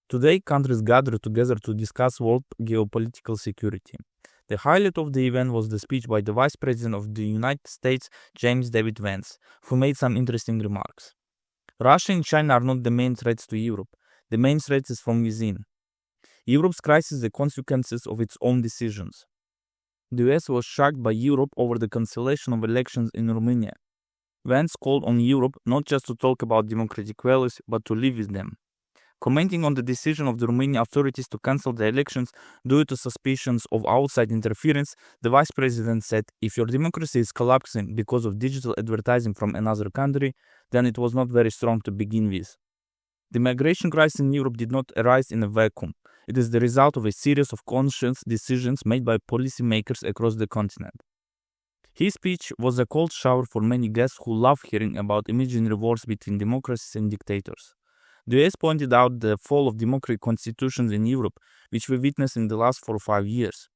Today, countries gathered together to discuss world geopolitical security. The highlight of the event was the speech by the Vice President of the United States, James David Vance, who made some interesting remarks. Russia and China are not the main threats to Europe. The main threat is from within. Europe's crisis is the consequences of its own decisions. The US was shocked by Europe over the cancellation of elections in Romania. Vance called on Europe not just to talk about democratic values, but to live with them. Commenting on the decision of the Romanian authorities to cancel the elections due to suspicions of outside interference, the vice president said, "If your democracy is collapsing because of digital advertising from another country, then it was not very strong to begin with." The migration crisis in Europe did not arise in a vacuum. It is the result of a series of conscious decisions made by policymakers across the continent. His speech was a cold shower for many guests who love hearing about imaginary wars between democracies and dictators. The US pointed out the fall of democratic constitutions in Europe, which we witnessed in the last 4 or 5 years.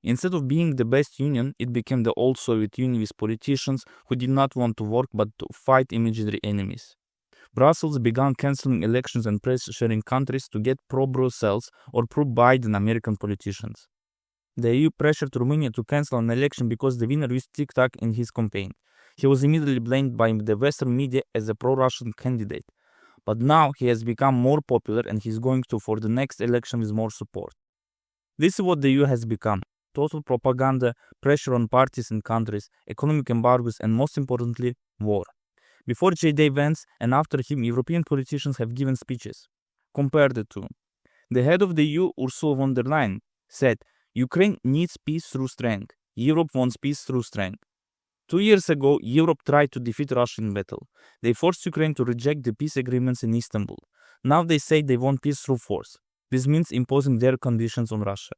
Instead of being the best union, it became the old Soviet Union with politicians who did not want to work but to fight imaginary enemies. Brussels began canceling elections and pressuring countries to get pro-Brussels or pro-Biden American politicians. The EU pressured Romania to cancel an election because the winner used TikTok in his campaign. He was immediately blamed by the Western media as a pro-Russian candidate. But now he has become more popular and he's going to for the next election with more support. This is what the EU has become. Total propaganda, pressure on parties and countries, economic embargoes, and most importantly, war. Before J.D. Vance and after him, European politicians have given speeches. Compare the two. The head of the EU, Ursula von der Leyen, said, "Ukraine needs peace through strength. Europe wants peace through strength." 2 years ago, Europe tried to defeat Russia in battle. They forced Ukraine to reject the peace agreements in Istanbul. Now they say they want peace through force. This means imposing their conditions on Russia.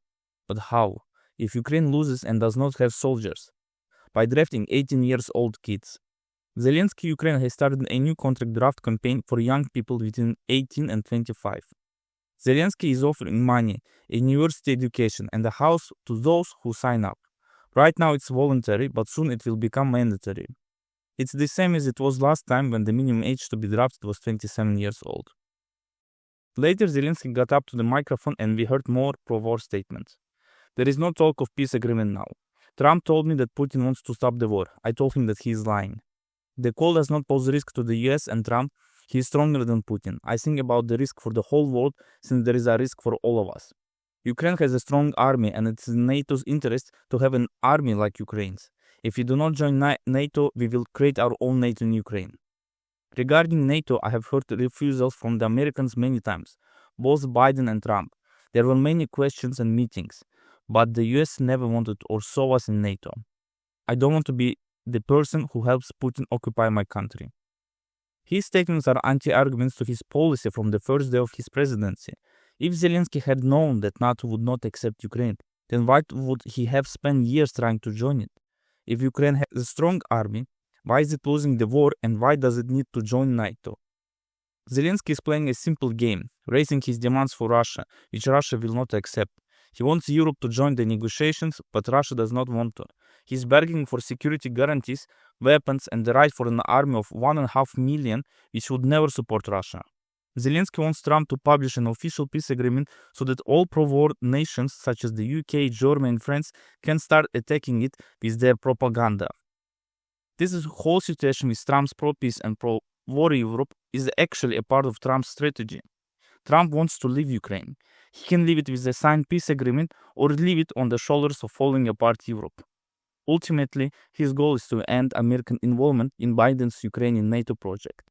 But how? If Ukraine loses and does not have soldiers? By drafting 18-year-old kids. Zelensky Ukraine has started a new contract draft campaign for young people between 18 and 25. Zelensky is offering money, a university education, and a house to those who sign up. Right now it's voluntary, but soon it will become mandatory. It's the same as it was last time when the minimum age to be drafted was 27 years old. Later, Zelensky got up to the microphone and we heard more pro-war statements. There is no talk of peace agreement now. Trump told me that Putin wants to stop the war. I told him that he is lying. The call does not pose risk to the US and Trump. He is stronger than Putin. I think about the risk for the whole world since there is a risk for all of us. Ukraine has a strong army and it's in NATO's interest to have an army like Ukraine's. If we do not join NATO, we will create our own NATO in Ukraine. Regarding NATO, I have heard refusals from the Americans many times, both Biden and Trump. There were many questions and meetings, but the US never wanted or saw us in NATO. I don't want to be the person who helps Putin occupy my country. His statements are anti-arguments to his policy from the first day of his presidency. If Zelensky had known that NATO would not accept Ukraine, then why would he have spent years trying to join it? If Ukraine has a strong army, why is it losing the war and why does it need to join NATO? Zelensky is playing a simple game, raising his demands for Russia, which Russia will not accept. He wants Europe to join the negotiations, but Russia does not want to. He is begging for security guarantees, weapons, and the right for an army of 1.5 million, which would never support Russia. Zelensky wants Trump to publish an official peace agreement so that all pro-war nations such as the UK, Germany, and France can start attacking it with their propaganda. This whole situation with Trump's pro-peace and pro-war Europe is actually a part of Trump's strategy. Trump wants to leave Ukraine. He can leave it with a signed peace agreement or leave it on the shoulders of falling apart Europe. Ultimately, his goal is to end American involvement in Biden's Ukrainian NATO project.